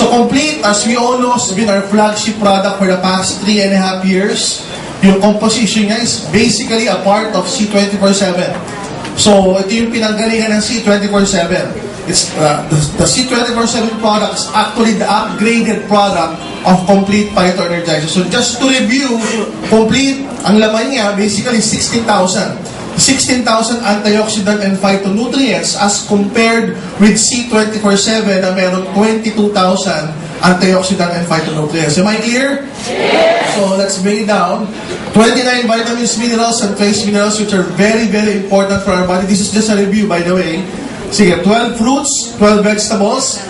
So Complete, as we all know, has been our flagship product for the past 3.5 years. Yung composition niya is basically a part of C24/7. So ito yung pinanggalingan ng C24/7. It's the C24/7 product is actually the upgraded product of Complete Phyto Energizer. So just to review, Complete, ang laman niya basically 16,000 antioxidant and phytonutrients as compared with C24/7 na meron 22,000 antioxidant and phytonutrients. Am I clear? Yes. So let's bring it down. 29 vitamins, minerals, and trace minerals which are very, very important for our body. This is just a review, by the way. Sige, 12 fruits, 12 vegetables,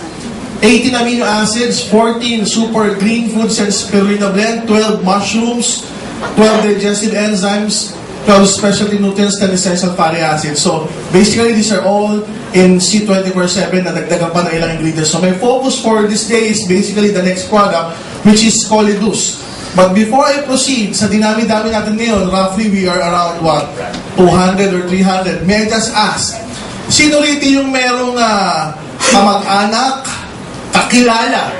18 amino acids, 14 super green foods and spirulina blend, 12 mushrooms, 12 digestive enzymes, 12 specialty nutrients, and essential fatty acids. So, basically, these are all in C24/7 na dagdagan pa ng ilang ingredients. So, my focus for this day is basically the next product, which is Colidus. But before I proceed, sa dinami-dami natin ngayon, roughly we are around, 200 or 300. May I just ask, sino rito yung merong kamag-anak, kakilala?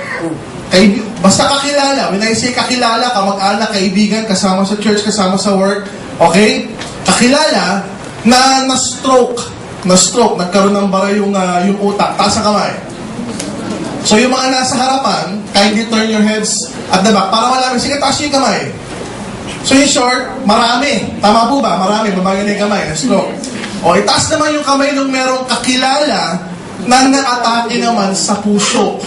Basta kakilala. When I say kakilala, kamag-anak, kaibigan, kasama sa church, kasama sa work, okay? Kakilala na na-stroke, nagkaroon ng bara yung utak. Taas ang kamay. So yung mga nasa harapan, kindly turn your heads at the back para malaman. Sige, taas yung kamay. So in short, marami. Tama po ba? Marami. Babagan na yung kamay. Na-stroke. O, itaas naman yung kamay nung merong kakilala na na-atake naman sa puso.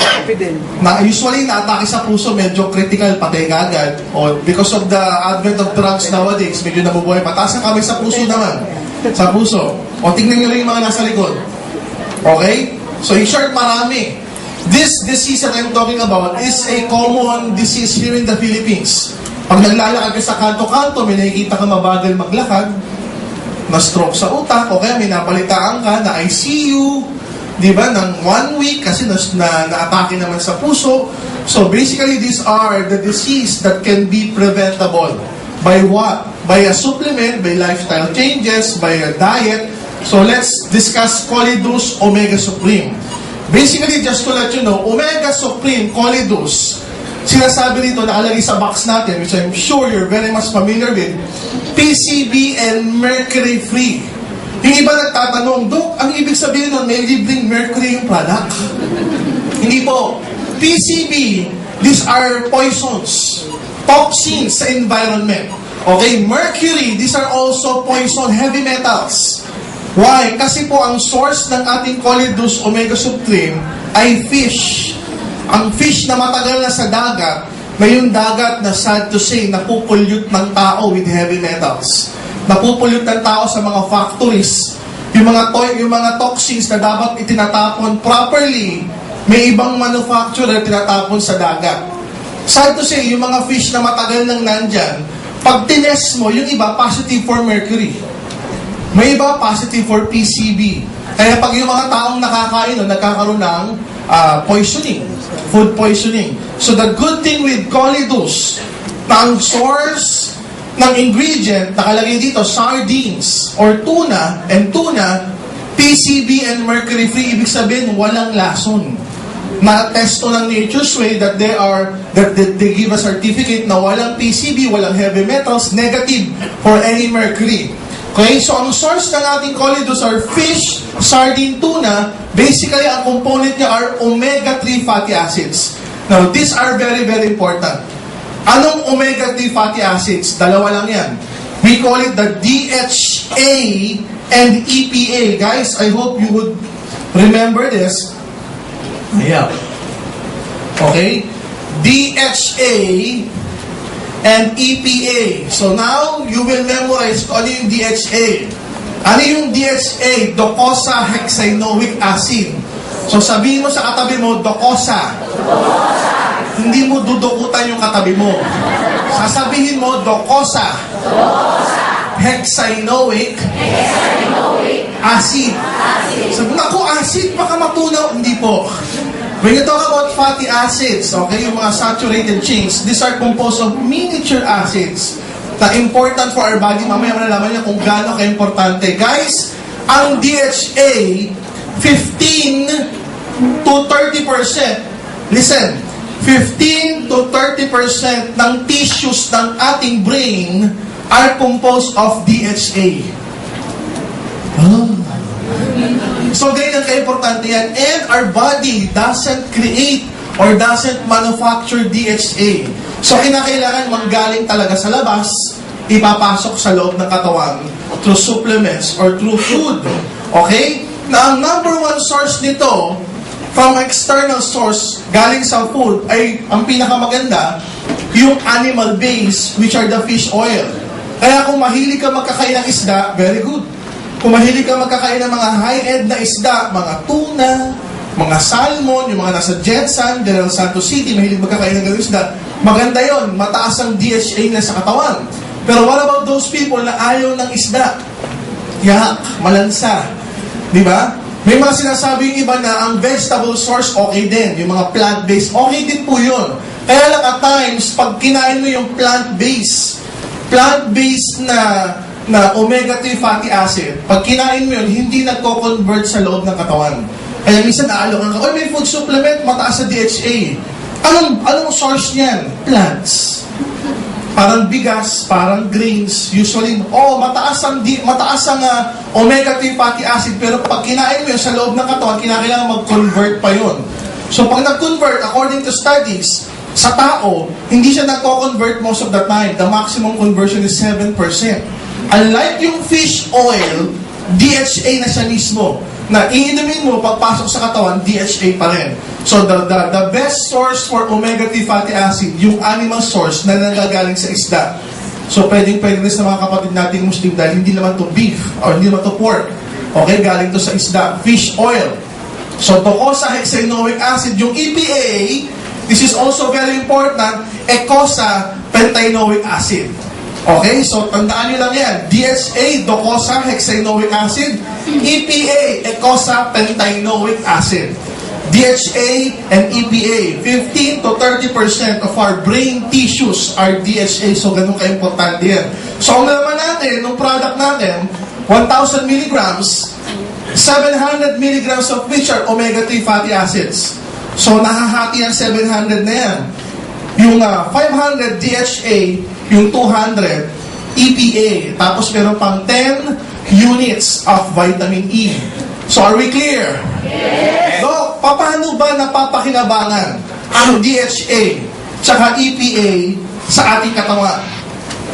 Na usually, na-atake sa puso, medyo critical, patay agad. O, because of the advent of drugs nowadays, medyo nabubuhay. Pataas ang kamay sa puso naman. Sa puso. O, tingnan nyo rin yung mga nasa likod. Okay? So, in short, marami. This disease that I'm talking about is a common disease here in the Philippines. Pag naglalakad ka sa kanto-kanto, may nakikita ka mabagal maglakad, na-stroke sa utak, o kaya may napalitaan ka na ICU, di ba, ng 1 week kasi na-atake naman sa puso. So basically, these are the disease that can be preventable. By what? By a supplement, by lifestyle changes, by a diet. So let's discuss Colidus Omega Supreme. Basically, just to let you know, Omega Supreme, Colidus, sinasabi dito, nakalagay sa box natin, which I'm sure you're very much familiar with, PCB and mercury-free. Yung iba nagtatanong, Dok, ang ibig sabihin nun, may libreng mercury yung product? Hindi po. PCB, these are poisons, toxins sa environment. Okay, mercury, these are also poison, heavy metals. Why? Kasi po ang source ng ating Colidus Omega Supreme ay fish. Ang fish na matagal na sa dagat, may yung dagat na sad to say, napupulyot ng tao with heavy metals. Napupulyot ng tao sa mga factories. Yung mga toxins na dapat itinatapon properly, may ibang manufacturer tinatapon sa dagat. Sad to say, yung mga fish na matagal nang nandyan, pag tinest mo, yung iba positive for mercury. May iba positive for PCB. Kaya pag yung mga taong nakakain, nagkakaroon ng poisoning, food poisoning. So the good thing with Colidus, na ang source ng ingredient, nakalagay dito, sardines or tuna, and tuna, PCB and mercury-free, ibig sabihin, walang lason. Na-testo ng Nature's Way that they give a certificate na walang PCB, walang heavy metals, negative for any mercury. Okay, so ang source ng ating Colidus are fish, sardine, tuna. Basically, ang component niya are omega-3 fatty acids. Now, these are very, very important. Anong omega-3 fatty acids? Dalawa lang yan. We call it the DHA and EPA. Guys, I hope you would remember this. Yeah. Okay? DHA and EPA. So now, you will memorize ano yung DHA. Ano yung DHA? Docosahexaenoic acid. So sabihin mo sa katabi mo, docosa. Hindi mo dudukutan yung katabi mo. Sasabihin mo, docosa. Hexaenoic acid. Sabi mo, ako acid, baka matunaw. Hindi po. When you talk about fatty acids, okay, yung mga saturated chains, these are composed of miniature acids na important for our body. Mamaya malalaman niya kung gaano ka-importante. Guys, ang DHA, 15 to 30% Listen, 15 to 30% ng tissues ng ating brain are composed of DHA. So, ganyan ka-importante yan. And our body doesn't create or doesn't manufacture DHA. So, kinakailangan manggaling talaga sa labas, ipapasok sa loob ng katawan through supplements or through food. Okay? Na ang number one source nito, from external source, galing sa food, ay ang pinakamaganda, yung animal base, which are the fish oil. Kaya kung mahilig ka magkakain ng isda, very good. Kung mahilig ka magkakain ng mga high-end na isda, mga tuna, mga salmon, yung mga nasa Jetson, General Santos City, mahilig magkakain ng ganung isda, maganda yon, mataas ang DHA na sa katawan. Pero what about those people na ayaw ng isda? Yak, malansa. Di ba? May mga sinasabi yung iba na ang vegetable source okay din, yung mga plant-based, okay din po yun. Kaya lang at times, pag kinain mo yung plant-based na omega-3 fatty acid, pag kinain mo yun, hindi nagko-convert sa loob ng katawan. Kaya minsan naalokan ka, may food supplement, mataas sa DHA. Anong source niyan? Plants. Parang bigas, parang grains, usually, mataas ang omega-3 fatty acid, pero pag kinain mo yun sa loob ng katawan, kinakailangan mag-convert pa yun. So pag nag-convert, according to studies, sa tao, hindi siya nagko-convert most of the time. The maximum conversion is 7%. Unlike yung fish oil, DHA na siya mismo. Na iinumin mo, pagpasok sa katawan, DHA pa rin. So, the best source for omega-3 fatty acid, yung animal source na nanggagaling sa isda. So, pwedeng rin sa mga kapatid nating Muslim dahil hindi naman to beef or hindi naman to pork. Okay, galing to sa isda. Fish oil. So, docosahexaenoic acid, yung EPA, this is also very important, eicosapentaenoic acid. Okay, so tandaan nyo lang yan. DHA, docosahexaenoic acid. EPA, eicosapentaenoic acid. DHA and EPA, 15 to 30% of our brain tissues are DHA. So, ganun ka-importante yan. So, ang naman natin, ng product natin, 1,000 milligrams, 700 milligrams of which are omega-3 fatty acids. So, nahahati ang 700 na yan. Yung 500 DHA, yung 200 EPA, tapos meron pang 10 units of vitamin E. So, are we clear? Yes! So, paano ba napapakinabangan ang DHA tsaka EPA sa ating katawan?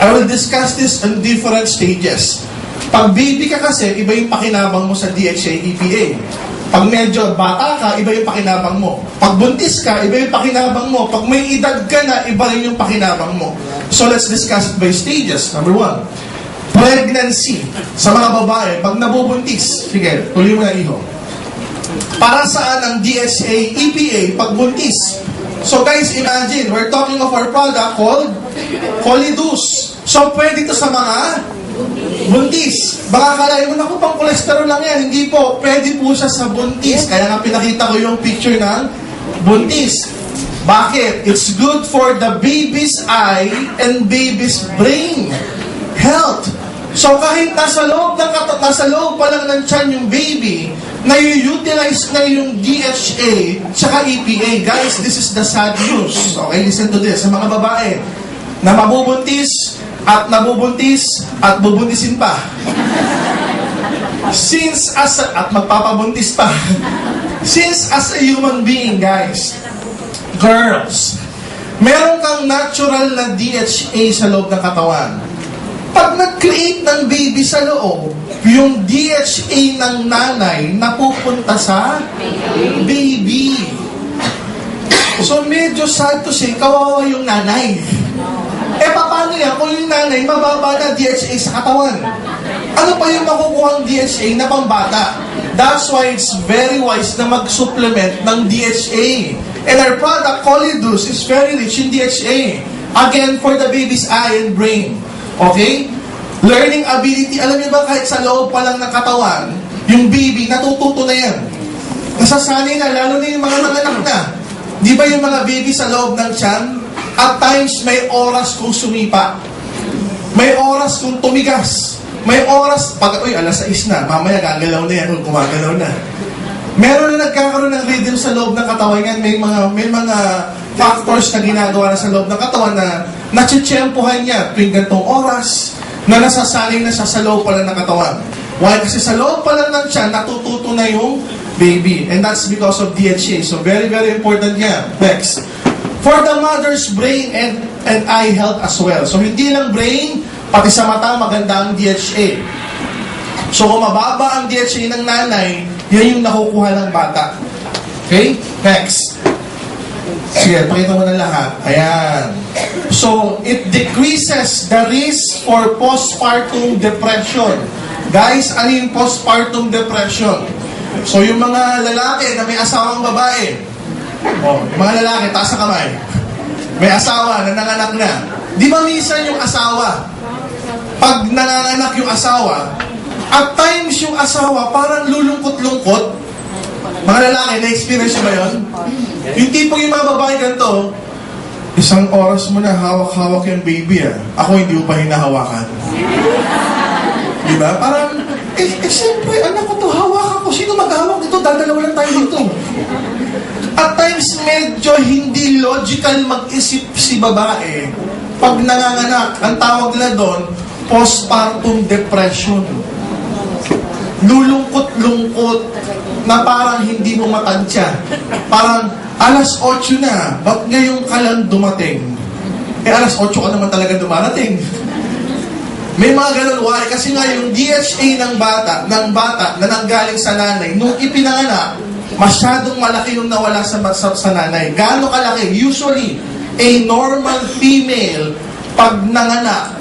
I will discuss this in different stages. Pag baby ka kasi, iba yung pakinabang mo sa DHA, EPA. Pag medyo bata ka, iba yung pakinabang mo. Pag buntis ka, iba yung pakinabang mo. Pag may edad ka na, iba rin yung pakinabang mo. So let's discuss it by stages. Number 1, pregnancy. Sa mga babae, pag nabubuntis, sige, tuloy mo na iho. Para saan ang DHA, EPA, pag buntis? So guys, imagine, we're talking of our product called Colidus. So pwede ito sa mga buntis. Baka kalahin mo, naku, pang cholesterol lang yan. Hindi po, pwede po siya sa buntis. Kaya nga pinakita ko yung picture ng buntis. Bakit? It's good for the baby's eye and baby's brain health. So kahit nasa loob pa lang ng tiyan yung baby, na-utilize na yung DHA tsaka EPA. Guys, this is the sad news. Okay, listen to this. Sa mga babae na mabubuntis at bubuntisin pa. At magpapabuntis pa. Since as a human being, guys, girls, meron kang natural na DHA sa loob ng katawan. Pag nag-create ng baby sa loob, yung DHA ng nanay napupunta sa baby. So medyo sad to say, kawawa yung nanay. Paano yan kung yung nanay mababa na DHA sa katawan? Ano pa yung makukuhang DHA na pambata? That's why it's very wise na mag-supplement ng DHA. And our product, Colidus, is very rich in DHA. Again, for the baby's eye and brain. Okay? Learning ability. Alam niyo ba, kahit sa loob pa lang ng katawan, yung baby, natututo na yan. Nasasanay na, lalo na yung mga nanganak na. Di ba yung mga baby sa loob ng tiyan? At times, may oras kung sumipa. May oras kung tumigas. May oras, alas 6 na, mamaya gagalaw na yan, kung gumagalaw na. Meron na nagkakaroon ng rhythm sa loob ng katawan yan. May mga factors na ginagawa na sa loob ng katawan na natsitsyempohan niya tuwing ganitong oras na nasasanay na siya sa loob pala ng katawan. Why? Kasi sa loob pala ng tiyan, natututo na yung baby. And that's because of DHA. So very, very important yan. Next. For the mother's brain and eye health as well. So hindi lang brain, pati sa mata maganda ang DHA. So kung mababa ang DHA ng nanay, yan yung nakukuha ng bata. Okay? Next. Sige, pakita mo na lahat. Ayan. So, it decreases the risk for postpartum depression. Guys, ano yung postpartum depression? So, yung mga lalaki na may asawang babae, yung mga lalaki, taas sa kamay, may asawa na nanganak na. Di ba minsan yung asawa, pag nanganak yung asawa, at times yung asawa parang lulungkot-lungkot. Mga lalaki, na-experience ba yun? Yung tipong yung mga babae ganito, isang oras mo na hawak-hawak yung baby Ako hindi ko pa hinahawakan. Diba? Parang, siyempre, anak ko to, hawakan ko. Sino maghawak nito? Dadalawa lang tayo dito. At times, medyo hindi logical mag-isip si babae. Pag nanganganak, ang tawag nila doon, postpartum depression. Lulungkot-lungkot na parang hindi mo matansya. Parang, alas 8 na, ba't ngayon ka lang dumating? Alas 8 ka naman talaga dumarating. May mga ganun, why? Kasi nga yung DHA ng bata na nanggaling sa nanay, nung ipinanganak, masyadong malaki yung nawala sa nanay. Gaano kalaki? Usually, a normal female, pag nanganak,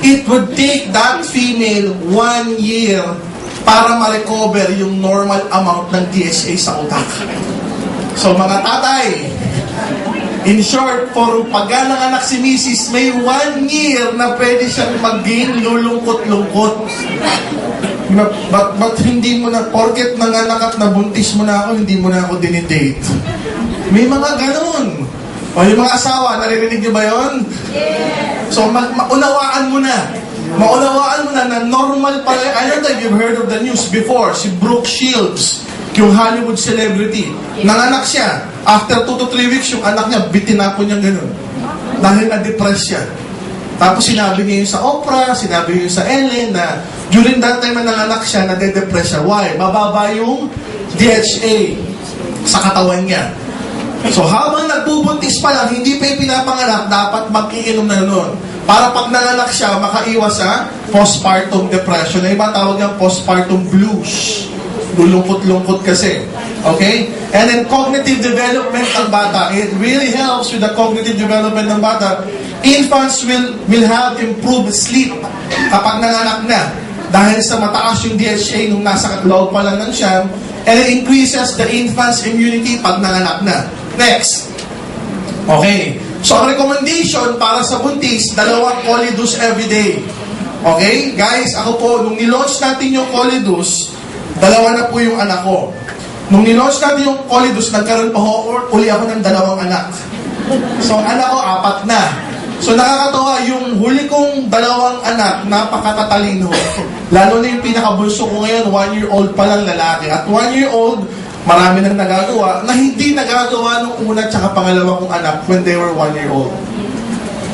it would take that female 1 year para ma-recover yung normal amount ng DHA sa utak. So mga tatay, in short, for pag nanganak si Mrs., may 1 year na pwede siyang mag-gain lulungkot-lungkot. But hindi mo na, porket nanganak at nabuntis mo na ako, hindi mo na ako dinidate. May mga ganun. O yung mga asawa, naririnig niyo ba yun? Yes. So maunawaan mo na. Maunawaan mo na normal pala. I don't think you've heard of the news before. Si Brooke Shields, yung Hollywood celebrity. Nanganak siya. After 2 to 3 weeks, yung anak niya, bitinapon niya ganun. Dahil na-depress siya. Tapos sinabi niya yun sa Oprah, sinabi niya yun sa Ellen na during that time na nanganak siya, nade-depress siya. Why? Mababa yung DHA sa katawan niya. So habang nagbubuntis pa lang, hindi pa yung pinapanganak, dapat mag-iinom na nun. Para pag nanganak siya, makaiwas sa postpartum depression. Na iba tawag yung postpartum blues. Lulungkot-lungkot kasi. Okay? And then cognitive development ng bata. It really helps with the cognitive development ng bata. Infants will have improved sleep kapag nanganak na. Dahil sa mataas yung DHA nung nasa loob pa lang ng siyam. And it increases the infant's immunity pag nanganak na. Next. Okay. So, ang recommendation para sa buntis, 2 Colidus everyday. Okay? Guys, ako po, nung nilaunch natin yung Colidus, 2 na po yung anak ko. Nung nilaunch natin yung Colidus, nagkaroon pa uli ako ng 2 anak. So, anak ko, 4 na. So, nakakatawa, yung huli kong 2 anak, napakatatalino. Lalo na yung pinakabulso ko ngayon, 1-year-old pa lang lalaki. At 1-year-old, marami nang nagagawa na hindi nagagawa nung una tsaka pangalawa kong anak when they were 1-year-old.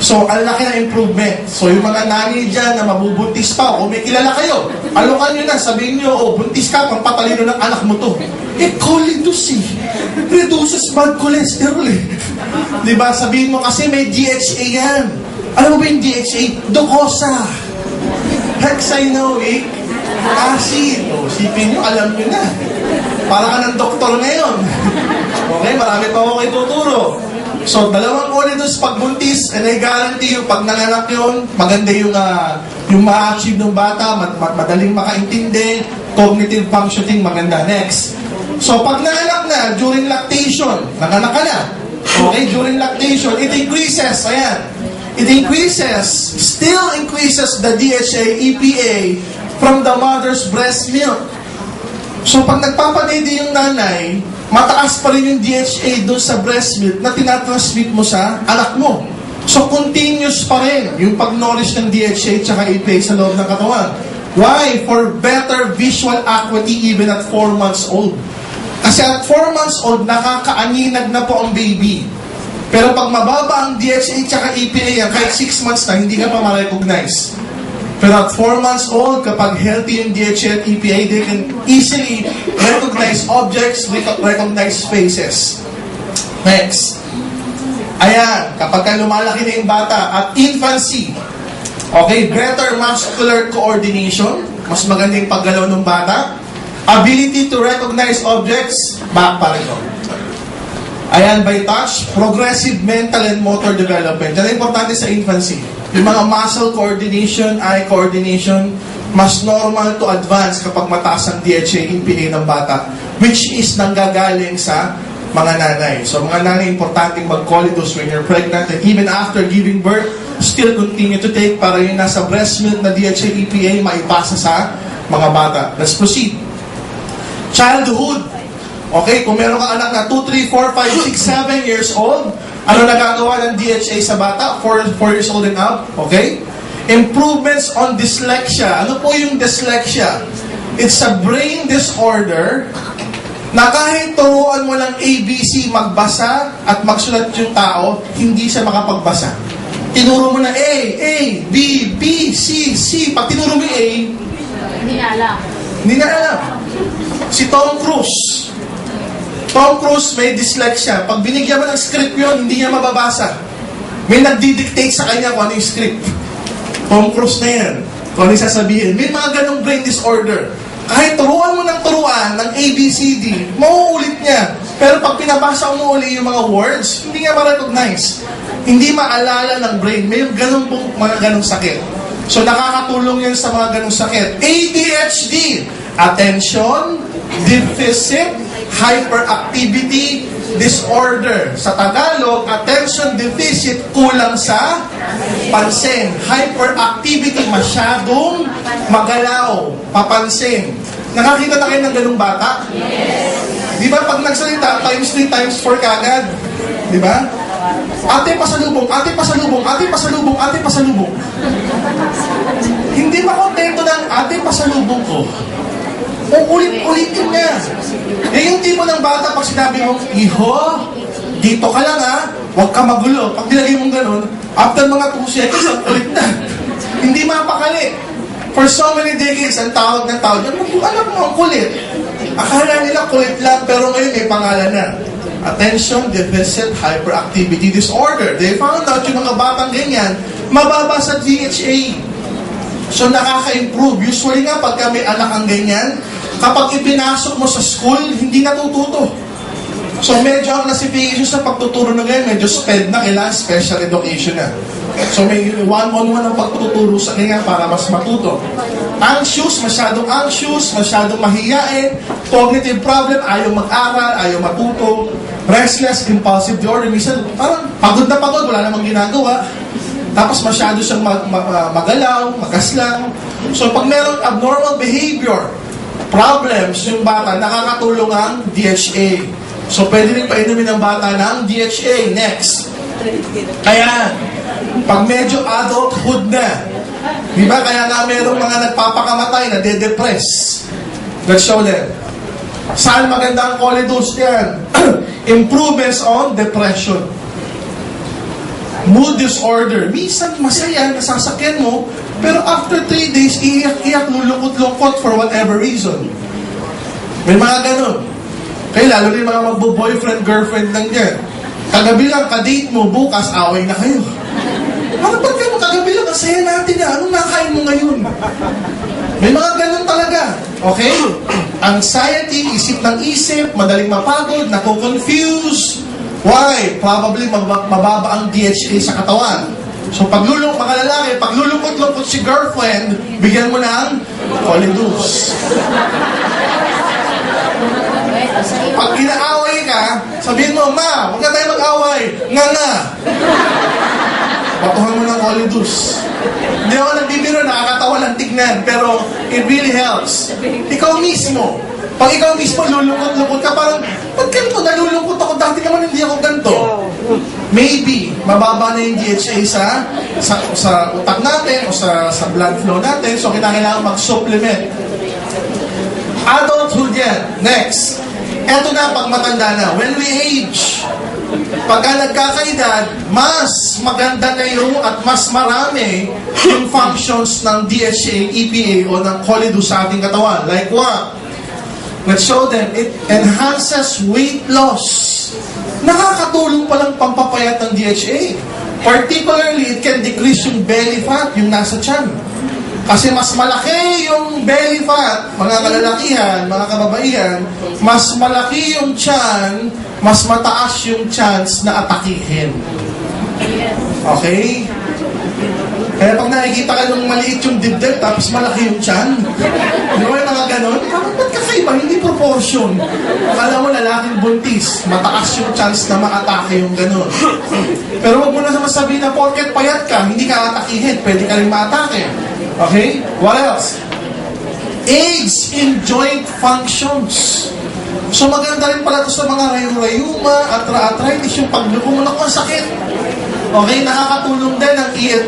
So, ang laki na improvement. So, yung mga nanay dyan na mabubuntis pa, kung may kilala kayo, alokan nyo na, sabihin nyo, oh, buntis ka, pampatalino ng anak mo to. Colidus reduces bad cholesterol Diba? Sabihin mo kasi may DHA yan. Alam mo ba yung DHA? Docosa. Hexanoic acid. O, sipin nyo, alam nyo na. Para ka ng doktor ngayon. Okay, marami pa ako kayo tuturo. So, 2 Colidus pagbuntis, and I guarantee you, pag nanganak yun, maganda yung ma-achieve ng bata, madaling makaintindi, cognitive functioning, maganda. Next. So, pag nanganak na, during lactation, nanganak ka na. Okay, during lactation, it increases, ayan, it increases, still increases the DHA, EPA, from the mother's breast milk. So, pag nagpapadede yung nanay, mataas pa rin yung DHA doon sa breast milk na tinatransmit mo sa anak mo. So, continuous pa rin yung pag-nourish ng DHA tsaka EPA sa loob ng katawan. Why? For better visual acuity even at 4 months old. Kasi at 4 months old, nakakaaninag na po ang baby. Pero pag mababa ang DHA tsaka EPA, kahit 6 months na, hindi ka pa ma-recognize. Pero at 4 months old, kapag healthy yung DHA at EPA, they can easily recognize objects, recognize faces. Next. Ayan, kapag ka lumalaki na yung bata at infancy, okay, better muscular coordination, mas maganda yung paggalaw ng bata. Ability to recognize objects, back pa rin. Ayan, by touch, progressive mental and motor development. Yan ang importante sa infancy. Yung mga muscle coordination, eye coordination, mas normal to advance kapag mataas ang DHA, EPA ng bata, which is nanggagaling sa mga nanay. So mga nanay, importanteng mag-colidose when you're pregnant and even after giving birth, still continue to take para yung nasa breast milk na DHA, EPA maipasa sa mga bata. Let's proceed. Childhood. Okay, kung meron kang anak na 2, 3, 4, 5, 6, 7 years old, ano nagagawa ng DHA sa bata? 4 years old and up. Okay? Improvements on dyslexia. Ano po yung dyslexia? It's a brain disorder na kahit turuan mo lang ABC magbasa at magsulat yung tao, hindi siya makapagbasa. Tinuro mo na A, B, B, C, C. Pag tinuro mo yung A, Hindi na alam. hindi na alam. Si Tom Cruise. Tom Cruise may dyslexia. Pag binigyan mo ng script yun, hindi niya mababasa. May nagdi-dictate sa kanya kung ano yung script. Tom Cruise na yan. Kung ano yung sasabihin. May mga ganong brain disorder. Kahit turuan mo ng turuan ng ABCD, mauulit niya. Pero pag pinabasa mo uli yung mga words, hindi niya ma-recognize. Hindi maalala ng brain. May ganong mga ganong sakit. So nakakatulong yan sa mga ganong sakit. ADHD, Attention Deficit Hyperactivity Disorder. Sa Tagalog, attention deficit, kulang sa pansin. Hyperactivity, masyadong magalaw, papansin. Nakakita na kayo ng ganung bata? Yes. Di ba pag nagsalita, times 3, times 4 kagad? Di ba? Ate pasalubong, ate pasalubong, ate pasalubong, ate pasalubong. Hindi ba kontento ng ate pasalubong ko? Ulit-ulitin niya. Yung tipo ng bata, pag sinabi mo, Iho, dito ka lang ha, huwag ka magulo. Pag nilagay mong ganun, after mga 2 seconds, ang ulit na. Hindi mapakali. For so many decades, ang tawag ng tawag, anak mo, ang kulit. Akala nila kulit lang, pero ngayon may pangalan na. Attention Deficit Hyperactivity Disorder. They found out yung mga batang ganyan, mababa sa DHA. So nakaka-improve. Usually nga, pagka may anak ang ganyan, kapag ipinasok mo sa school, hindi natututo. So medyo ang classification sa pagtuturo na ganyan, medyo SPED na, kailangan special education na. So may one-on-one ang pagtuturo sa kanya para mas matuto. Anxious, masyadong mahiyain, cognitive problem, ayaw mag-aral, ayaw matuto, restless, impulsive disorder, minsan parang pagod na pagod, wala namang ginagawa. Tapos masyado siyang magalaw, magaslang. So pag merong abnormal behavior, problems yung bata, nakakatulong ang DHA. So pwede rin painumin ng bata ng DHA. Next. Kaya, pag medyo adulthood na, di ba? Kaya nga merong mga nagpapakamatay na de-depress. Let's show them. Saan maganda ang colidose yan? Improvements on depression. Mood disorder. Minsan masaya, nasasakyan mo, pero after 3 days, iiyak-iyak, lulungkot-lungkot for whatever reason. May mga ganun. Kaya lalo rin mga magbo-boyfriend, girlfriend lang yan. Kagabi lang, ka-date mo, bukas, away na kayo. Ano ba't kayo kagabi lang, ang saya natin na, anong nakain mo ngayon? May mga ganun talaga. Okay? Anxiety, isip ng isip, madaling mapagod, nako-confuse. Why? Probably mababa ang DHA sa katawan. So mga lalaki, paglulungkot-lungkot si girlfriend, bigyan mo ng colidose. Pag inaaway ka, sabihin mo, Ma, huwag na tayo mag-away. Nga. Patuhan mo ng colidose. Hindi ako nagbibiro, nakakatawa lang tignan, pero it really helps. Ikaw mismo, pag ikaw mismo lulungkot-lungkot ka, parang, ba't ganito, nalulungkot ako, dati naman hindi ako ganito. Maybe, mababa na yung DHA sa utak natin o sa blood flow natin, so kailangan mag-supplement. Adulthood yan. Next. Eto na, pag matanda na, when we age, pagka nagkakaedad, mas maganda na yung at mas marami yung functions ng DHA, EPA o ng Colidu sa ating katawan. Like what? Let's show them. It enhances weight loss. Nakakatulong palang pampapayat ng DHA. Particularly, it can decrease yung belly fat, yung nasa tiyan. Kasi mas malaki yung belly fat, mga kalalakihan, mga kababaihan, mas malaki yung tiyan, mas mataas yung chance na atakihin. Okay? Kaya pag nakikita ka nung maliit yung dibdib, tapos malaki yung tiyan, di ba yung mga ganon? Parang ba't kakaiba? Hindi proportion. Akala mo lalaking buntis, mataas yung chance na maatake yung ganon. Pero wag mo na sabihin na porket payat ka, hindi ka atakihin, pwede ka rin maatake. Okay? What else? Aids in joint functions. So maganda rin pala ito sa mga rayuma, arthritis, yung pagluko mo na kung sakit. Okay? Nakakatulong din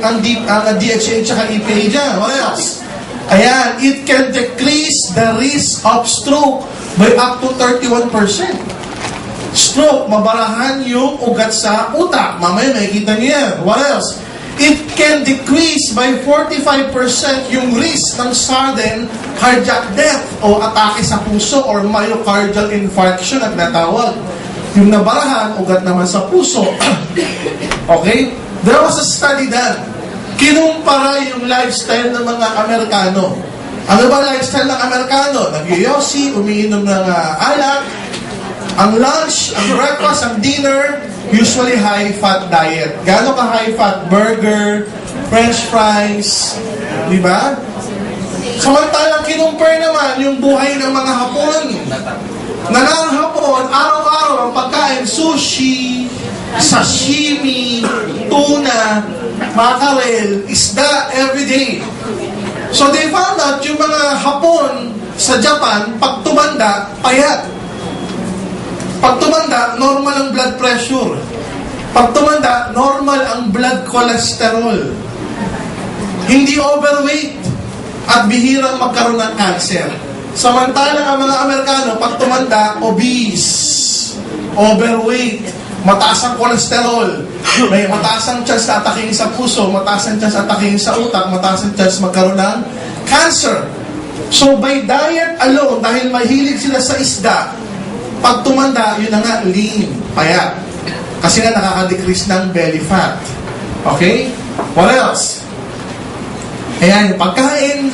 ang DHA at EPA dyan. What else? Ayan, it can decrease the risk of stroke by up to 31%. Stroke, mabarahan yung ugat sa utak. Mamaya makikita niyo yan. What else? It can decrease by 45% yung risk ng sudden cardiac death o atake sa puso or myocardial infarction at natawag. Yung nabarahan, ugat naman sa puso. Okay? There was a study done. Kinumpara yung lifestyle ng mga Amerikano. Ano ba lifestyle ng Amerikano? Nag-yosi, umiinom ng alak. Ang lunch, ang breakfast, ang dinner, usually high-fat diet. Gaano ka high-fat? Burger, french fries, di ba? Samantalang kinumpare naman yung buhay ng mga Hapon. Na ng Hapon, araw-araw ang pagkain, sushi, sashimi, tuna, mackerel, isda, everyday. So they found out yung mga Hapon sa Japan, pag tumanda, payat. Pag tumanda, normal ang blood pressure. Pag tumanda, normal ang blood cholesterol. Hindi overweight at bihirang magkaroon ng cancer. Samantalang ang mga Amerikano, pag tumanda, obese, overweight, mataas ang cholesterol, may mataas ang chance na ataking sa puso, mataas ang chance ataking sa utak, mataas ang chance magkaroon ng cancer. So by diet alone, dahil mahilig sila sa isda, pag tumanda, yun na nga, lean, payat. Kasi nga nakaka-decrease ng belly fat. Okay? What else? Ayan, yung pagkain.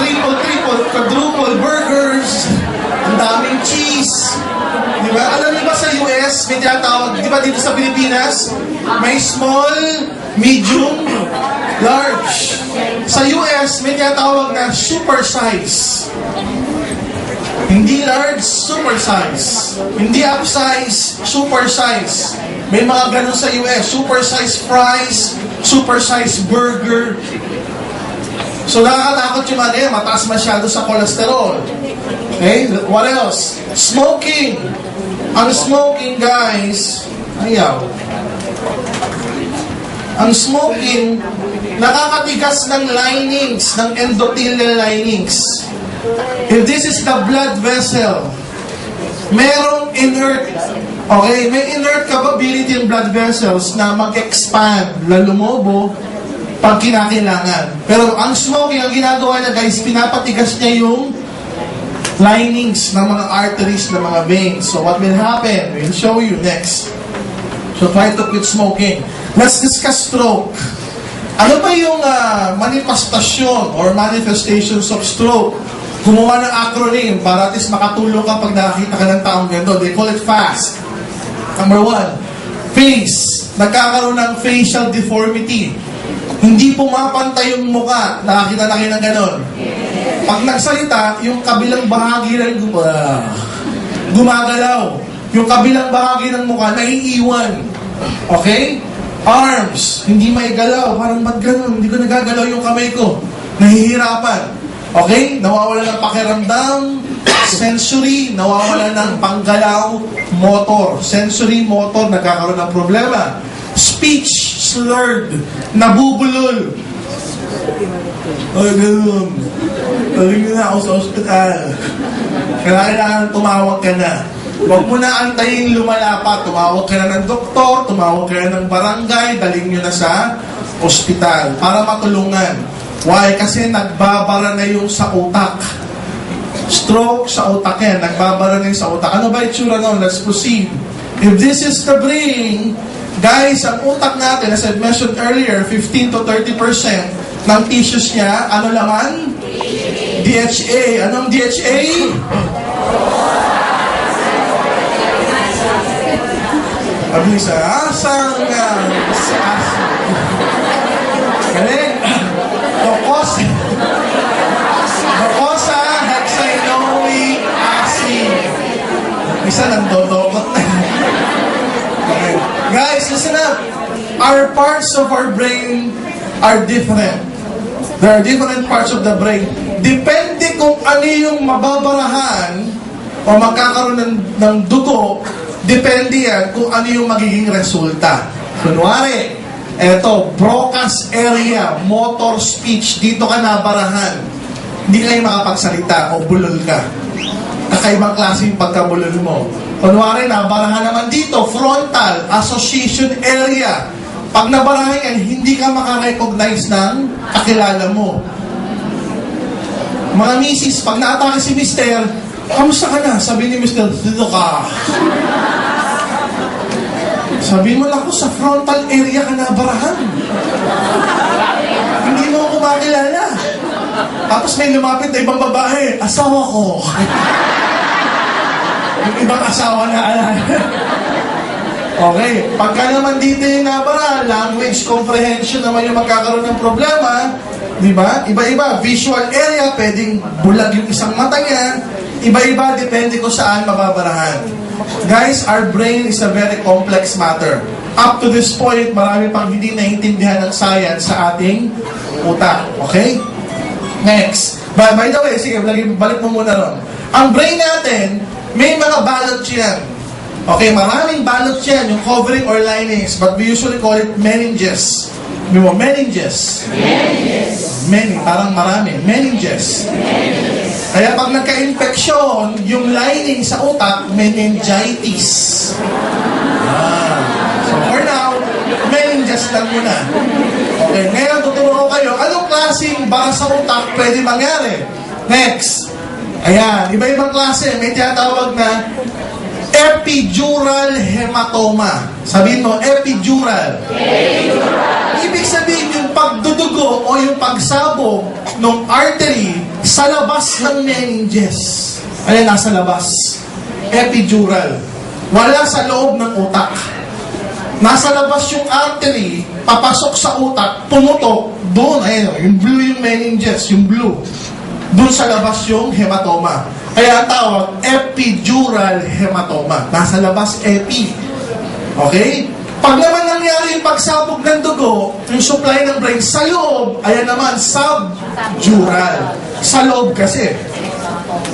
Triple, quadruple burgers. Ang daming cheese. Di ba? Alam niyo ba sa US, may tinatawag, di ba dito sa Pilipinas, may small, medium, large. Sa US, may tinatawag na super size. Hindi large, super size. Hindi upsize, super size. May mga ganun sa US. Super size fries, super size burger. So nakakatakot yung mga yan. Mataas masyado sa cholesterol. Okay? What else? Smoking. Ang smoking, guys, ayaw. Ang smoking, nakakatigas ng linings, ng endothelial linings. If this is the blood vessel, merong inert, okay, may inert capability yung blood vessels na mag-expand, lalumobo, pag kinakailangan. Pero ang smoking, ang ginagawa niya, guys, pinapatigas niya yung linings ng mga arteries, ng mga veins. So what will happen? We'll show you next. So try to quit smoking. Let's discuss stroke. Ano ba yung manifestasyon or manifestations of stroke? Gumawa ng acronym para at least makatulong ka pag nakakita ka ng taong ganito. They call it FAST. Number 1, face. Nagkakaroon ng facial deformity. Hindi pumapantay yung muka. Nakakita na kayo ng ganon. Pag nagsalita, yung kabilang bahagi ng gumagalaw. Yung kabilang bahagi ng mukha, naiiwan. Okay? Arms, hindi may galaw. Parang ba't ganon? Hindi ko nagagalaw yung kamay ko. Nahihirapan. Okay? Nawawala ng pakiramdam, sensory, nawawala ng panggalaw, motor. Sensory, motor, nagkakaroon ng problema. Speech, slurred, nabubulol. Ay, ganun. Taling na ako sa ospital. Kailangan tumawag ka na. Huwag mo na antayin lumalapat. Tumawag ka na ng doktor, tumawag ka na ng barangay, daling nyo na sa ospital para matulungan. Why? Kasi nagbabara na yung sa utak. Stroke sa utak yan. Nagbabara na yung sa utak. Ano ba itsura nun? Let's proceed. If this is the brain, guys, ang utak natin, as I mentioned earlier, 15 to 30% ng tissues niya, ano laman? DHA. Anong DHA? Abli sa asang sa asang. Galing. Docosa hexanoic acid. Isa nang dodokot. Okay. Guys, listen up. Our parts of our brain are different. There are different parts of the brain. Depende kung ano yung mababarahan o magkakaroon ng dugo, depende yan kung ano yung magiging resulta. Kunwari, eto, Broca's area, motor speech, dito ka nabarahan. Hindi kayo makapagsalita o bulol ka. Kakaibang klase yung pagkabulol mo. Kunwari, nabarahan naman dito, frontal, association area. Pag nabarahan yan, hindi ka makarecognize ng kakilala mo. Mga misis, pag naatake si mister, kamusta ka na? Sabi ni mister, dito ka. Sabi mo lang ko, sa frontal area ka nabarahan. Hindi mo ako makilala. Tapos may lumapit na ibang babae, asawa ko. Yung ibang asawa na alala. Okay, pagka naman dito yung nabara, language comprehension naman yung magkakaroon ng problema, di ba? Iba-iba, visual area, pwedeng bulag yung isang mata niya, iba-iba, depende kung saan mababarahan. Guys, our brain is a very complex matter. Up to this point, marami pang hindi naiintindihan ng science sa ating utak. Okay? Next. By the way, sige, balik mo muna ron. Ang brain natin, may mga balot yan. Okay, maraming balot yan, yung covering or linings, but we usually call it meninges. Meninges. Many, parang marami. Meninges. Kaya pag nagka-infeksyon, yung lining sa utak, meningitis. So for now, meninges lang muna. Okay, ngayon tuturo ko kayo, anong klaseng bara sa utak pwede mangyari? Next. Ayan, iba-ibang klase. May tinatawag na epidural hematoma. Sabihin mo, epidural. Ibig sabihin yung pagdudugo o yung pagsabog ng artery sa labas ng meninges. Ayan, nasa labas. Epidural. Wala sa loob ng utak. Nasa labas yung artery, papasok sa utak, pumutok, doon, ayun, yung blue yung meninges, yung blue. Doon sa labas yung hematoma. Kaya ang tawag, epidural hematoma. Nasa labas, epi. Okay? Pag naman nangyari yung pagsabog ng dugo, yung supply ng brain sa loob, ayan naman, subdural. Sa loob kasi.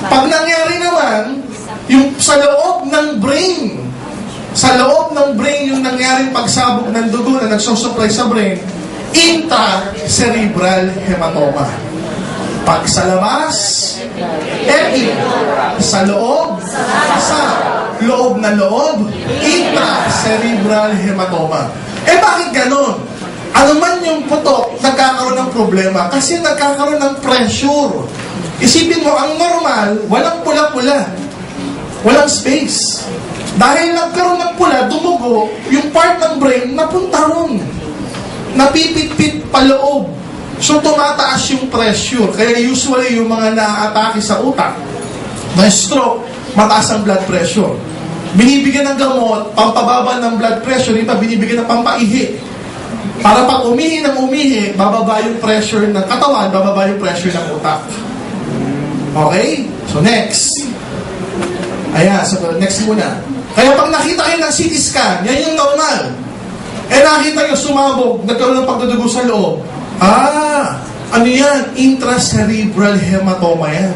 Pag nangyari naman, yung sa loob ng brain, yung nangyaring pagsabog ng dugo na nagsusupply sa brain, intracerebral hematoma. Pag sa labas, epi. Sa loob, sa loob na loob, intracerebral hematoma. Eh bakit ganun? Ano man yung putok, nagkakaroon ng problema kasi nagkakaroon ng pressure. Isipin mo, ang normal, walang pula-pula. Walang space. Dahil nagkaroon ng pula, dumugo, yung part ng brain napunta ron. Napipit-pit paloob. So, tumataas yung pressure. Kaya usually, yung mga na-atake sa utak, na stroke, mataas ang blood pressure. Binibigyan ng gamot, pampababa ng blood pressure, iba binibigyan ng pampaihi. Para pag umihi ng umihi, bababa yung pressure ng katawan, bababa yung pressure ng utak. Okay? So, next. Ayan, so next muna. Kaya pag nakita kayo ng CT scan, yan yung normal. Eh nakita nyo sumabog, nagkaroon ng pagdudugo sa loob. Ano yan? Intracerebral hematoma yan.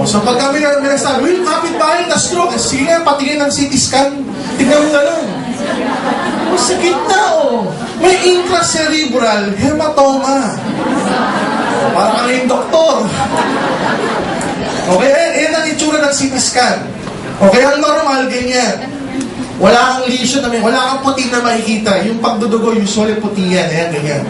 So pag kami nagsabi, kapit bahay na stroke, sige nga, patingin ng CT scan, tignan mo gano'n. sa gitna, oh. May intracerebral hematoma. Para kang yung doktor. Okay, yan ang itsura ng CT scan. Okay, ang normal, ganyan. Wala kang lesion na wala kang puti na makikita. Yung pagdudugo, usually puti yan. Ayan, ganyan.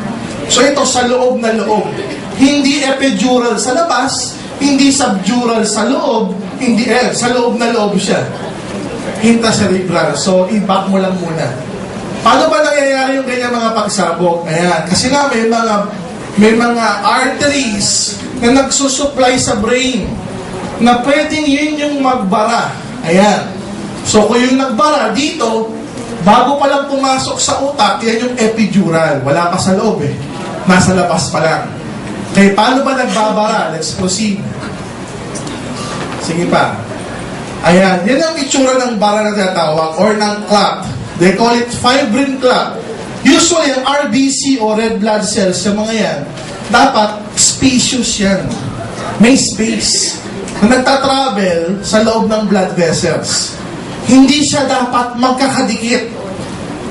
So ito, sa loob na loob. Hindi epidural sa labas, hindi subdural sa loob, hindi sa loob na loob siya. Intracerebral. So, i-back mo lang muna. Paano ba nangyayari yung ganyan mga pagsabog? Ayan. Kasi nga, may mga arteries na nagsusupply sa brain na pwedeng yun yung magbara. Ayan. So, kung yung nagbara dito, bago pa lang pumasok sa utak, yan yung epidural. Wala pa sa loob eh. Nasa labas pa lang. Okay, paano ba nagbabara? Let's proceed. Sige pa. Ayan, yan ang itsura ng bara na tinatawag or ng clot. They call it fibrin clot. Usually, ang RBC o red blood cells, yung mga yan, dapat spacious yan. May space na nagtatravel sa loob ng blood vessels. Hindi siya dapat magkakadikit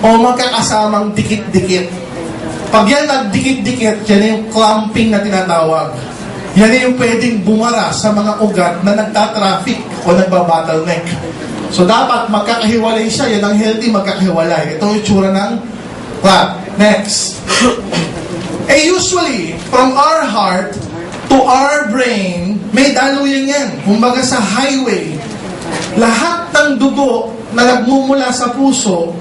o magkakasamang dikit-dikit. Pag yan nagdikit-dikit, yan yung clumping na tinatawag. Yan yung pwedeng bumara sa mga ugat na nagtatraffic o nagbabottleneck. So, dapat magkakahiwalay siya. Yan ang healthy, magkakahiwalay. Ito yung itsura ng clot. Next. Usually, from our heart to our brain, may daluyan yan. Kumbaga sa highway, lahat ng dugo na nagmumula sa puso,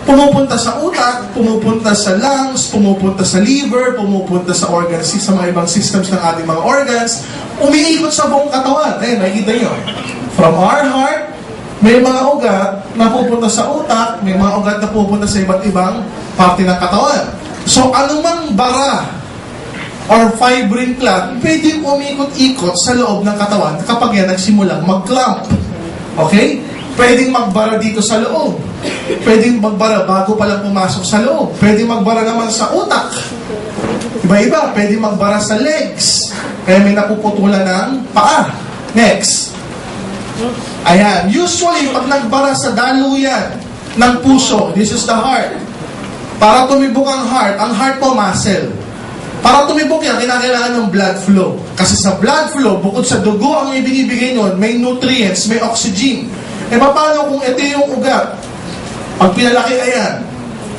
pumupunta sa utak, pumupunta sa lungs, pumupunta sa liver, pumupunta sa organs, sa mga ibang systems ng ating mga organs, umiikot sa buong katawan. Ayun, nakikita nyo. From our heart, may mga ugat na pupunta sa utak, may mga ugat na pupunta sa iba't ibang parte ng katawan. So, anumang bara or fibrin clot, pwede umikot-ikot sa loob ng katawan kapag yan nagsimulang mag-clump. Okay? Pwedeng magbara dito sa loob. Pwedeng magbara bago pa lang pumasok sa loob. Pwedeng magbara naman sa utak. Iba-iba. Pwedeng magbara sa legs. Kaya may napuputulan ng paa. Next. Ayan. Usually, pag nagbara sa daluyan ng puso, this is the heart. Para tumibok ang heart po muscle. Para tumibok yan, kinakailangan ng blood flow. Kasi sa blood flow, bukod sa dugo ang ibinibigay nun, may nutrients, may oxygen. Paano kung ito yung ugat? Pag pinalaki ayan,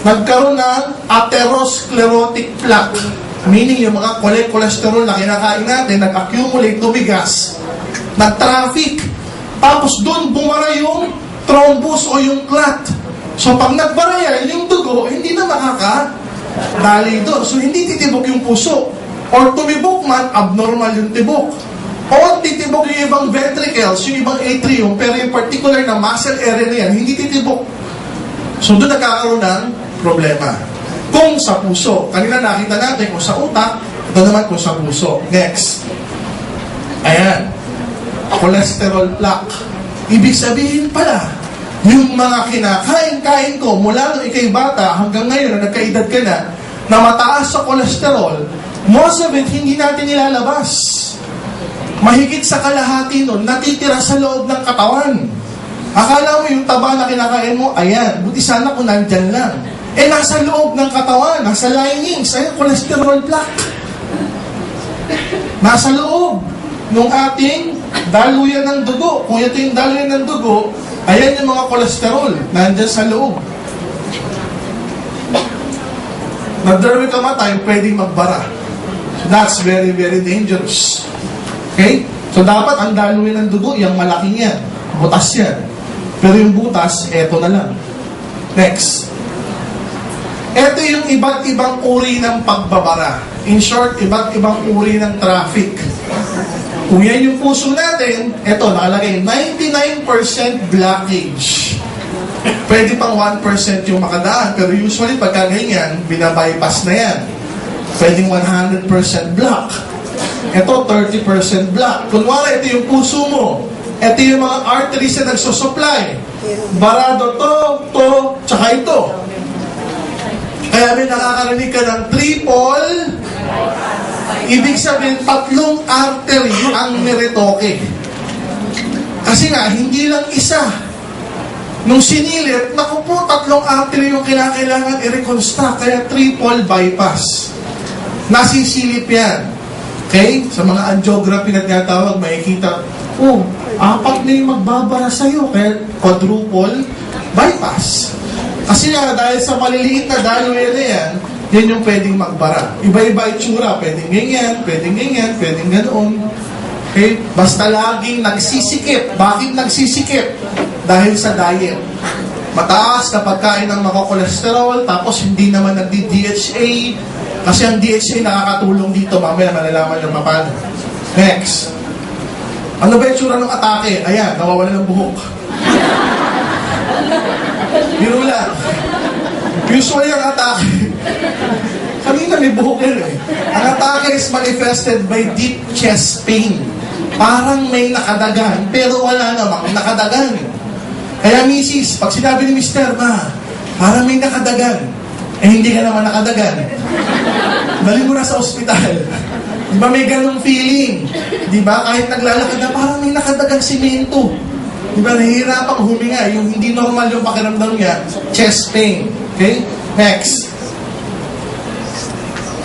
nagkaroon ng atherosclerotic plaque. Meaning yung mga cholesterol na kinakain natin, nag-accumulate, tumigas, nag-traffic. Tapos doon bumara yung thrombus o yung clot. So pag nagbara yan, yung dugo, hindi na makakadali doon. So hindi titibok yung puso. Or tumibok man, abnormal yung tibok. O titibok yung ibang ventricles, yung ibang atrium, pero yung particular na muscle area na yan, hindi titibok. So doon nagkakaroon ng problema. Kung sa puso, kanina nakita natin kung sa utak, ito naman kung sa puso. Next. Ayan. Cholesterol plaque. Ibig sabihin pala, yung mga kinakain-kain ko mula nung ikay bata hanggang ngayon na nagkaedad ka na mataas sa cholesterol, most of it hindi natin nilalabas. Mahigit sa kalahati nun, natitira sa loob ng katawan. Akala mo yung taba na kinakain mo, ayan, buti sana kung nandyan lang. Nasa loob ng katawan, nasa linings, ayan, cholesterol plaque. Nasa loob ng ating daluyan ng dugo. Kung ito yung daluyan ng dugo, ayan yung mga cholesterol, nandyan sa loob. Nagdarami kamatay, pwedeng magbara. So that's very, very dangerous. Okay? So, dapat ang daluyan ng dugo, yung malaking yan. Butas yan. Pero yung butas, eto na lang. Next. Eto yung iba't ibang uri ng pagbabara. In short, iba't ibang uri ng traffic. Kung yan yung puso natin, eto, nakalagay, 99% blockage. Pwede pang 1% yung makadaan. Pero usually, pagka ganyan, binabypass na yan. Pwedeng 100% block. Ito, 30% block. Kunwari, ito yung puso mo. Ito yung mga arteries na nagsusupply. Barado to, tsaka ito. Kaya may nakakarinig ka ng triple. Ibig sabihin, 3 artery ang niretoke. Kasi nga, hindi lang isa. Nung sinilip, naku po, 3 artery yung kailangan i-reconstruct, kaya triple bypass. Nasisilip yan. Okay? Sa mga angiography na tinatawag, makikita, 4 na yung magbabara sa'yo, kaya quadruple bypass. Kasi nga, dahil sa maliliit na daloy na yan yung pwedeng magbara. Iba-iba itsura, pwedeng ganyan, pwedeng ganoon. Okay? Basta laging nagsisikip. Bakit nagsisikip? Dahil sa diet. Mataas na pagkain ng makokolesterol, tapos hindi naman nagdi-DHA, kasi ang DHA nakakatulong dito. Mamaya malalaman yung paano. Next. Ano ba yung tsura ng atake? Ayan, nawawala ng buhok. Biro lang. Usually ang atake, kanina may buhok yun eh. Ang atake is manifested by deep chest pain. Parang may nakadagan, pero wala namang nakadagan. Kaya misis, pag sinabi ni Mr. Parang may nakadagan, hindi ka naman nakadagan. Dali mo na sa ospital. Di ba may ganong feeling? Di ba? Kahit naglalakad na parang may nakadagang simento. Di ba? Nahihirapang huminga. Yung hindi normal yung pakiramdam niya, chest pain. Okay? Next.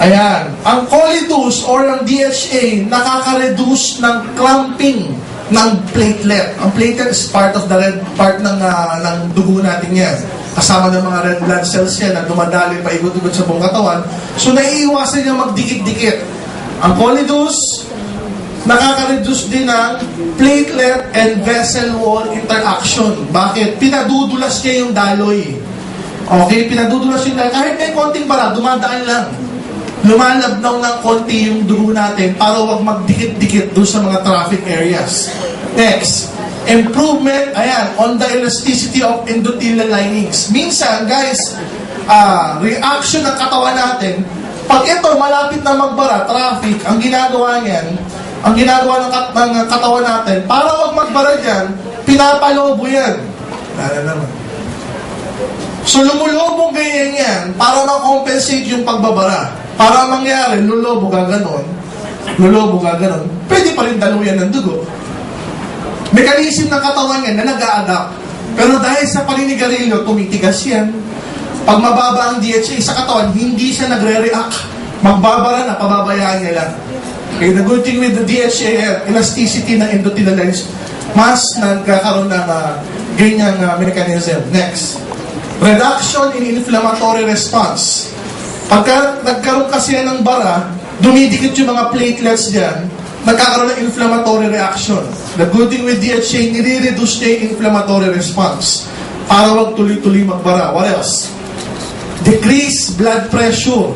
Ayan. Ang Colidus or ang DHA nakaka-reduce ng clumping ng platelet. Ang platelet is part of the red part ng dugo natin yan. Kasama ng mga red blood cells yan na dumadali pa ikot-ikot sa buong katawan. So, naiiwasan niya magdikit-dikit. Ang Colidus, nakaka-reduce din ng platelet and vessel wall interaction. Bakit? Pinadudulas niya yung daloy. Okay? Pinadudulas yung daloy. Kahit may konting bara, dumadaan lang. Lumalabnaw ng konti yung dugo natin para wag magdikit-dikit doon sa mga traffic areas. Next, improvement, on the elasticity of endothelial linings. Minsan, guys, reaction ng katawan natin, pag ito malapit na magbara, traffic, ang ginagawa ng katawan natin, para wag magbara dyan, pinapalobo yan. Naman. So, lumulobog ganyan yan para ma-compensate yung pagbabara. Para mangyari, lulobo ka ganon, pwede pa rin daluyan ng dugo. Mekanism ng katawan yan na nag-a-adapt. Pero dahil sa paninigarilyo, tumitigas yan. Pag mababa ang DHA sa katawan, hindi siya nagre-react. Magbabara na, pababayaan niya lang. Okay, the good thing with the DHA, elasticity ng endothelial lines, mas nagkakaroon ng ganyang mechanism. Next. Reduction in inflammatory response. Pagka nagkaroon kasi yan ng bara, dumidikit yung mga platelets dyan, nagkakaroon ng inflammatory reaction. The good thing with DHA, nire-reduce niya yung inflammatory response para wag tuloy-tuloy magbara. What else? Decrease blood pressure.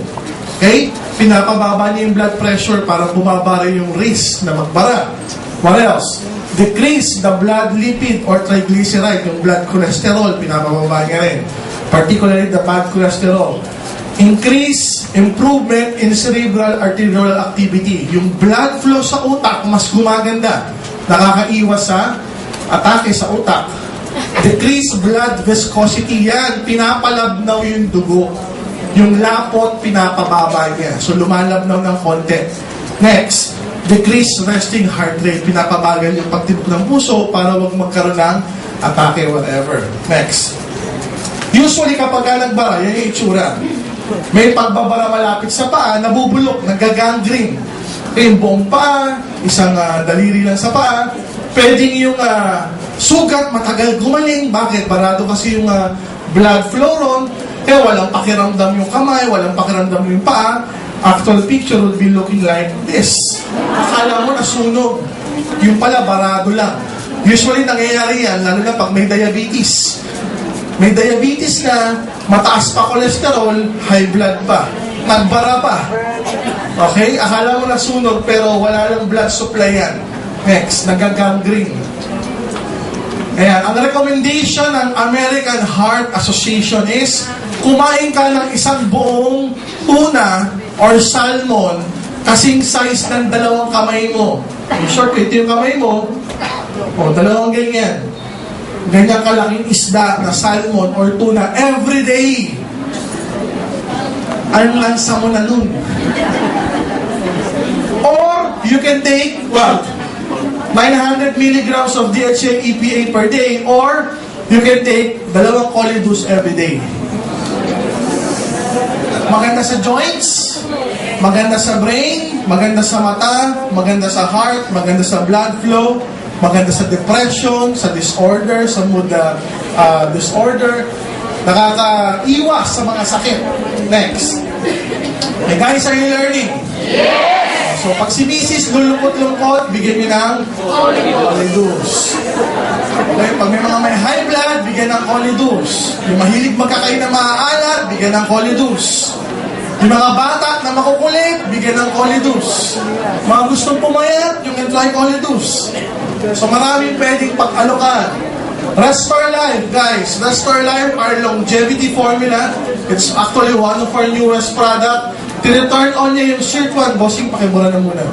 Okay? Pinapababa niya yung blood pressure para bumaba rin yung risk na magbara. What else? Decrease the blood lipid or triglyceride, yung blood cholesterol, pinapababa niya rin. Particularly the bad cholesterol. Increase, improvement in cerebral arterial activity. Yung blood flow sa utak, mas gumaganda. Nakakaiwas sa atake sa utak. Decrease blood viscosity. Yan, pinapalabnaw yung dugo. Yung lapot, pinapababa niya. So, lumalabnaw ng konti. Next, decrease resting heart rate. Pinapabagal yung pagtibok ng puso para wag magkaroon ng atake, whatever. Next. Usually, kapag nagbara, yan yung itsura. May pagbabara malapit sa paa, nabubulok, nagagangrene. Yung buong paa, isang daliri lang sa paa, pwedeng yung sugat matagal gumaling. Bakit? Barado kasi yung blood flow ron. Walang pakiramdam yung kamay, walang pakiramdam yung paa. Actual picture would be looking like this. Akala mo nasunog. Yung pala, barado lang. Usually, nangyayari yan, lalo na pag may diabetes. May diabetes na, mataas pa cholesterol, high blood pa. Nagbara pa. Okay? Akala mo nasunog, pero wala lang blood supply yan. Next, nagagangrene. Ayan, ang recommendation ng American Heart Association is, kumain ka ng isang buong tuna or salmon kasing size ng 2 kamay mo. In short, ito yung kamay mo, 2 ganyan. Ganyan kalaking isda na salmon or tuna every day. Ang lansa mo na nun. Or, you can take, 900 milligrams of DHA EPA per day, or, you can take 2 Colidus every day. Maganda sa joints, maganda sa brain, maganda sa mata, maganda sa heart, maganda sa blood flow, maganda sa depression, sa disorder, sa mood disorder, nakakaiwas sa mga sakit. Next. Okay, guys, are you learning? Yes! So, pag si Mrs. lulungkot-lungkot, bigyan niyo ng Colidus. Okay, pag may mga may high blood, bigyan ng Colidus. Yung mahilig magkakain ng maaalat, bigyan ng Colidus. Yung mga bata na makukulit, bigyan ng Colidus. Mga gustong pumayat, yung try Colidus. So maraming pwedeng pag-alokan. Restore Life, guys. Restore Life, our longevity formula. It's actually one of our newest product. Tireturn on niya yung Shirt 1. Bossing, pakibura na muna.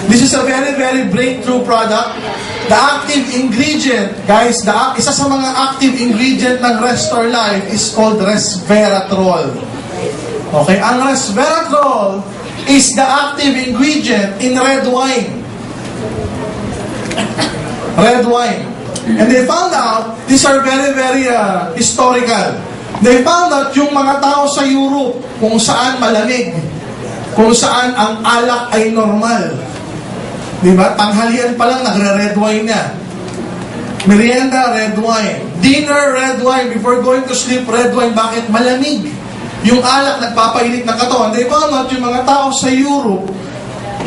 This is a very, very breakthrough product. The active ingredient, guys, isa sa mga active ingredient ng Restore Life is called resveratrol. Okay, ang resveratrol is the active ingredient in red wine. Red wine. And they found out, these are very, very historical. They found out yung mga tao sa Europe, kung saan malamig, kung saan ang alak ay normal. Diba? Tanghalian pa lang, nagre-red wine na. Merienda, red wine. Dinner, red wine. Before going to sleep, red wine. Bakit? Malamig. Yung alak nagpapainit ng katawan. They found out yung mga tao sa Europe,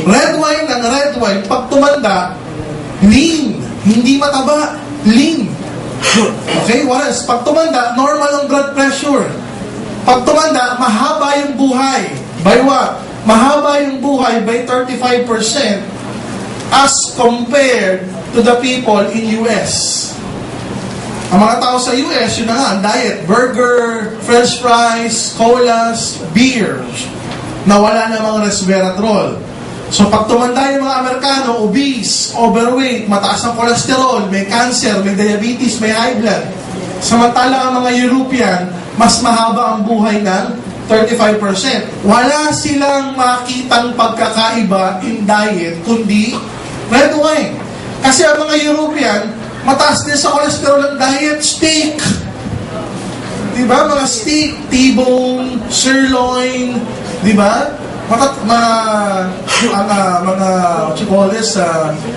red wine ng red wine, pag tumanda, lean. Hindi mataba. Lean. Okay? Whereas, pag tumanda, normal ang blood pressure. Pag tumanda, mahaba yung buhay. By what? Mahaba yung buhay by 35% as compared to the people in US. Ang mga tao sa US, yun na nga, ang diet, burger, french fries, colas, beers, na wala namang resveratrol. So pag tumanda yung mga Amerikano, obese, overweight, mataas ang cholesterol, may cancer, may diabetes, may high blood. Samantala ang mga European, mas mahaba ang buhay ng 35%. Wala silang makitang pagkakaiba in diet, kundi red wine. Kasi ang mga European, mataas din sa cholesterol ng diet, steak. Diba? Mga steak, T-bone, sirloin, diba? What you call this,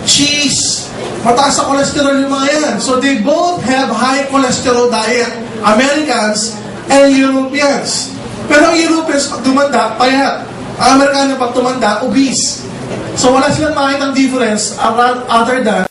cheese. Mataas sa cholesterol yung mga yan. So they both have high cholesterol diet, Americans and Europeans. Pero ang Europeans, pag tumanda, payat. Ang Amerikano, pag tumanda, obese. So wala silang makitang difference other than